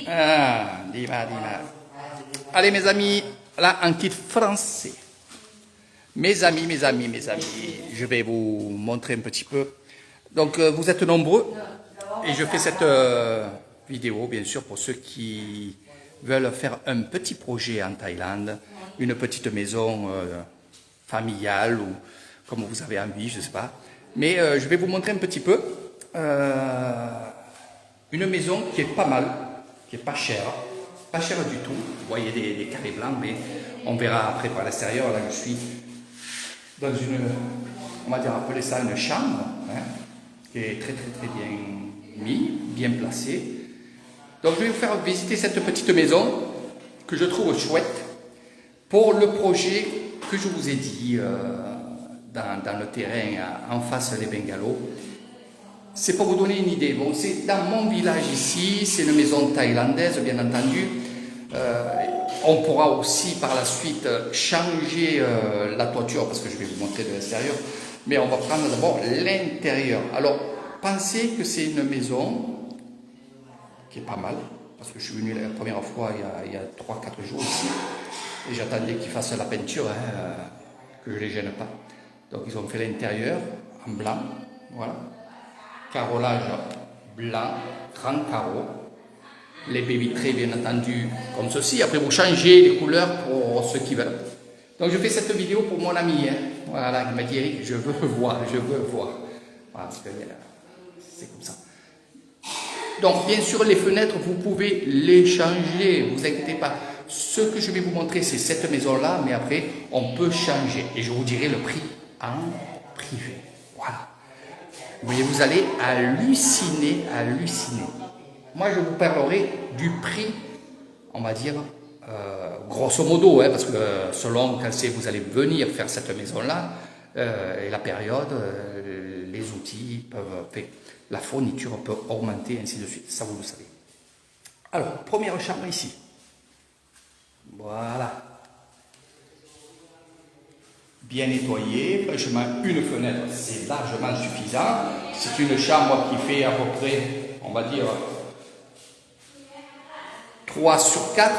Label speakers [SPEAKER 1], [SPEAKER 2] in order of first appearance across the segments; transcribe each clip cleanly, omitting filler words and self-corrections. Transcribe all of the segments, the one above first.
[SPEAKER 1] Ah, dis-moi. Allez mes amis, là un kit français. Mes amis, je vais vous montrer un petit peu. Donc vous êtes nombreux et je fais cette vidéo bien sûr pour ceux qui veulent faire un petit projet en Thaïlande, une petite maison familiale ou comme vous avez envie, je ne sais pas. Mais je vais vous montrer un petit peu une maison qui est pas mal, qui est pas chère du tout. Vous voyez des carrés blancs, mais on verra après par l'extérieur. Là, je suis dans une, on va dire appeler ça une chambre, hein, qui est très bien mis, bien placée. Donc je vais vous faire visiter cette petite maison que je trouve chouette pour le projet que je vous ai dit dans le terrain en face des bungalows. C'est pour vous donner une idée. Bon, c'est dans mon village ici, c'est une maison thaïlandaise bien entendu. On pourra aussi par la suite changer la toiture parce que je vais vous montrer de l'extérieur. Mais on va prendre d'abord l'intérieur. Alors, pensez que c'est une maison qui est pas mal. Parce que je suis venu la première fois il y a 3-4 jours ici. Et j'attendais qu'ils fassent la peinture, que je ne les gêne pas. Donc ils ont fait l'intérieur en blanc. Voilà. Carrelage blanc, 30 carreaux. Les baies vitrées, bien entendu, comme ceci. Après, vous changez les couleurs pour ceux qui veulent. Donc, je fais cette vidéo pour mon ami. Hein. Voilà, il m'a dit, Eric, je veux voir. Voilà, parce que c'est comme ça. Donc, bien sûr, les fenêtres, vous pouvez les changer. Ne vous inquiétez pas. Ce que je vais vous montrer, c'est cette maison-là, mais après, on peut changer. Et je vous dirai le prix en privé. Voilà. Vous allez halluciner. Moi, je vous parlerai du prix, on va dire, grosso modo, hein, parce que selon quand vous allez venir faire cette maison-là, et la période, les outils peuvent, la fourniture peut augmenter, ainsi de suite. Ça, vous le savez. Alors, première chambre ici. Voilà. Bien nettoyé, franchement, une fenêtre, c'est largement suffisant. C'est une chambre qui fait à peu près, on va dire, 3 sur 4,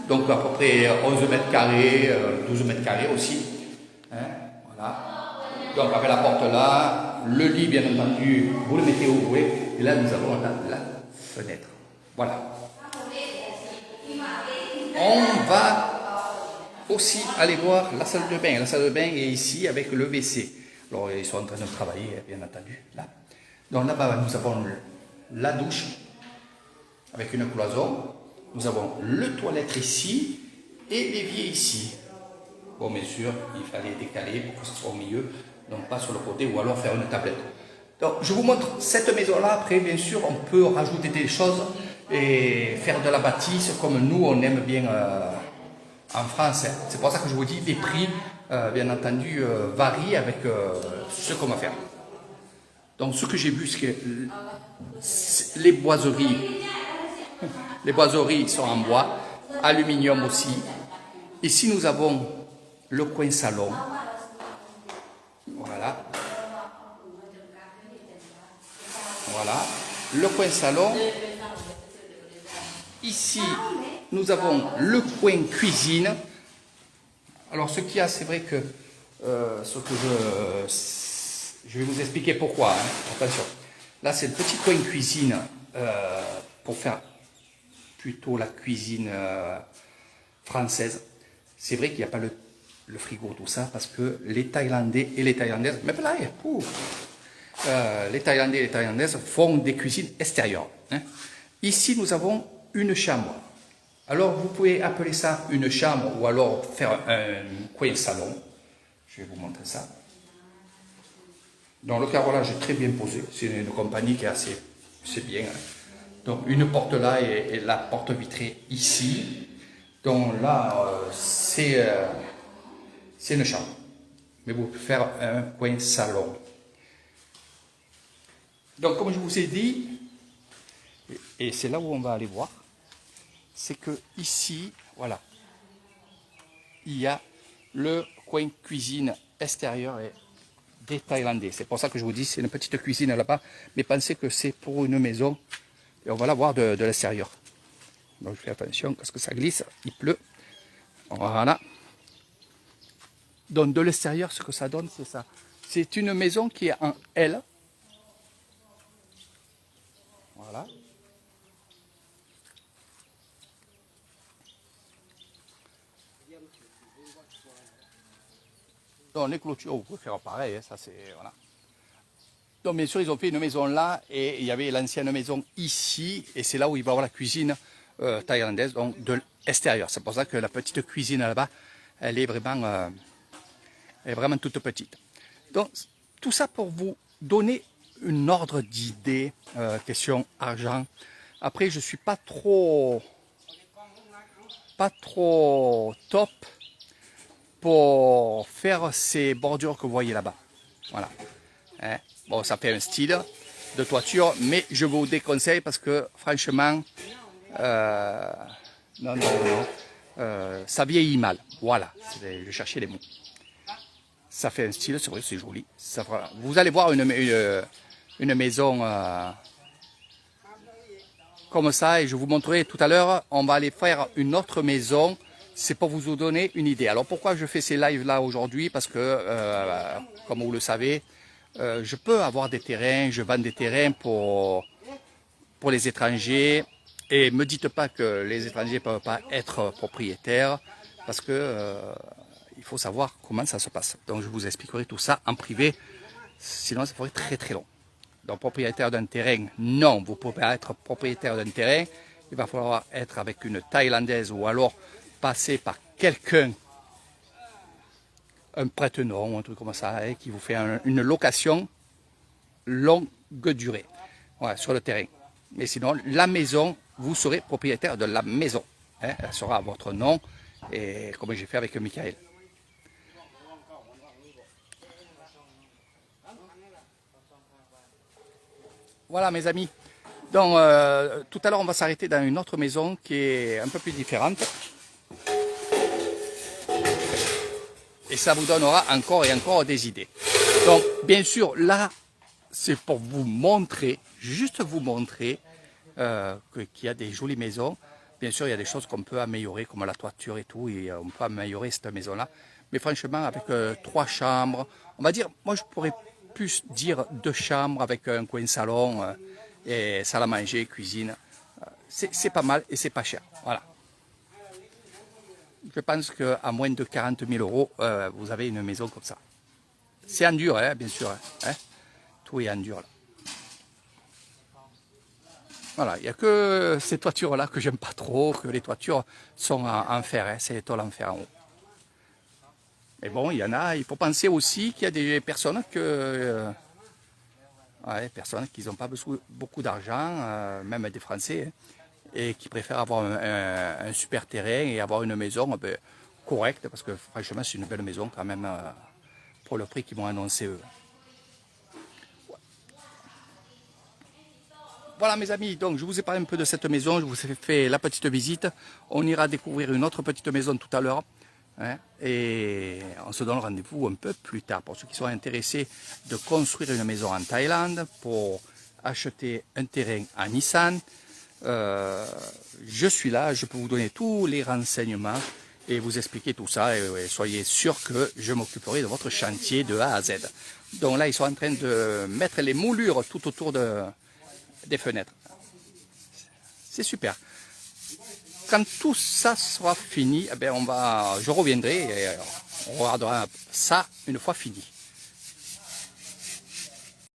[SPEAKER 1] donc à peu près 11 mètres carrés, 12 mètres carrés aussi. Hein, voilà. Donc avec la porte là, le lit bien entendu, vous le mettez où vous voulez. Et là nous avons la fenêtre. Voilà. On va aussi aller voir la salle de bain. La salle de bain est ici avec le WC. Alors ils sont en train de travailler, bien entendu. Là. Donc là-bas nous avons la douche avec une cloison. Nous avons le toilette ici et l'évier ici. Bon, bien sûr, il fallait décaler pour que ce soit au milieu, donc pas sur le côté ou alors faire une tablette. Donc, je vous montre cette maison-là. Après, bien sûr, on peut rajouter des choses et faire de la bâtisse comme nous, on aime bien en France. C'est pour ça que je vous dis, les prix, bien entendu, varient avec ce qu'on va faire. Donc, ce que j'ai vu, c'est que les boiseries sont en bois, aluminium aussi. Ici, nous avons le coin salon. Voilà. Voilà. Le coin salon. Ici, nous avons le coin cuisine. Alors, ce qu'il y a, c'est vrai que je vais vous expliquer pourquoi. Hein. Attention. Là, c'est le petit coin cuisine pour faire plutôt la cuisine française. C'est vrai qu'il n'y a pas le frigo, tout ça, parce que les Thaïlandais et les Thaïlandaises, mais là, les Thaïlandais et les Thaïlandaises font des cuisines extérieures. Hein. Ici, nous avons une chambre. Alors, vous pouvez appeler ça une chambre ou alors faire un coin salon. Je vais vous montrer ça. Donc, le carrelage est très bien posé. C'est une compagnie qui est assez... C'est bien. Hein. Donc, une porte là et la porte vitrée ici. Donc là, c'est une chambre. Mais vous pouvez faire un coin salon. Donc, comme je vous ai dit, et c'est là où on va aller voir, c'est que ici, voilà, il y a le coin cuisine extérieur et des Thaïlandais. C'est pour ça que je vous dis, c'est une petite cuisine là-bas, mais pensez que c'est pour une maison, et on va la voir de l'extérieur. Donc je fais attention parce que ça glisse, il pleut. Voilà. Donc de l'extérieur, ce que ça donne, c'est ça. C'est une maison qui est en L. Voilà. Donc les clôtures, vous pouvez faire pareil, hein, ça c'est... Voilà. Donc bien sûr, ils ont fait une maison là, et il y avait l'ancienne maison ici, et c'est là où il va y avoir la cuisine thaïlandaise, donc de l'extérieur. C'est pour ça que la petite cuisine là-bas, elle est vraiment toute petite. Donc tout ça pour vous donner une ordre d'idée, question argent. Après, je suis pas trop top pour faire ces bordures que vous voyez là-bas. Voilà. Hein? Bon, ça fait un style de toiture, mais je vous déconseille parce que franchement, non, ça vieillit mal. Voilà, je cherchais les mots. Ça fait un style, c'est vrai, c'est joli. Ça fera... Vous allez voir une maison comme ça, et je vous montrerai tout à l'heure. On va aller faire une autre maison. C'est pour vous donner une idée. Alors pourquoi je fais ces lives là aujourd'hui? Parce que, comme vous le savez, je peux avoir des terrains, je vends des terrains pour les étrangers. Et ne me dites pas que les étrangers ne peuvent pas être propriétaires, parce que il faut savoir comment ça se passe. Donc je vous expliquerai tout ça en privé, sinon ça ferait très très long. Donc propriétaire d'un terrain, non, vous ne pouvez pas être propriétaire d'un terrain. Il va falloir être avec une Thaïlandaise ou alors passer par quelqu'un, un prête-nom, un truc comme ça, hein, qui vous fait une location longue durée, voilà, sur le terrain. Mais sinon, la maison, vous serez propriétaire de la maison. Hein, elle sera à votre nom, et comme j'ai fait avec Michael. Voilà mes amis. Donc tout à l'heure on va s'arrêter dans une autre maison qui est un peu plus différente. Et ça vous donnera encore et encore des idées. Donc bien sûr là c'est pour vous montrer, juste vous montrer qu'il y a des jolies maisons. Bien sûr il y a des choses qu'on peut améliorer comme la toiture et tout, et on peut améliorer cette maison là. Mais franchement avec 3 chambres, on va dire, moi je pourrais plus dire 2 chambres avec un coin salon et salle à manger, cuisine. C'est pas mal et c'est pas cher. Voilà. Je pense qu'à moins de 40 000 euros, vous avez une maison comme ça. C'est en dur, hein, bien sûr. Hein. Tout est en dur. Là. Voilà, il n'y a que ces toitures-là que j'aime pas trop, que les toitures sont en fer, hein, c'est les tôles en fer en haut. Mais bon, il y en a, il faut penser aussi qu'il y a des personnes qui n'ont pas beaucoup d'argent, même des Français, hein, et qui préfèrent avoir un super terrain et avoir une maison correcte, parce que franchement c'est une belle maison quand même pour le prix qu'ils m'ont annoncé eux. Voilà mes amis, donc je vous ai parlé un peu de cette maison, je vous ai fait la petite visite. On ira découvrir une autre petite maison tout à l'heure. Hein, et on se donne rendez-vous un peu plus tard pour ceux qui sont intéressés de construire une maison en Thaïlande, pour acheter un terrain à Nissan. Je suis là, je peux vous donner tous les renseignements et vous expliquer tout ça, et soyez sûr que je m'occuperai de votre chantier de A à Z. Donc là ils sont en train de mettre les moulures tout autour des fenêtres. C'est super. Quand tout ça sera fini, eh bien je reviendrai et on regardera ça une fois fini.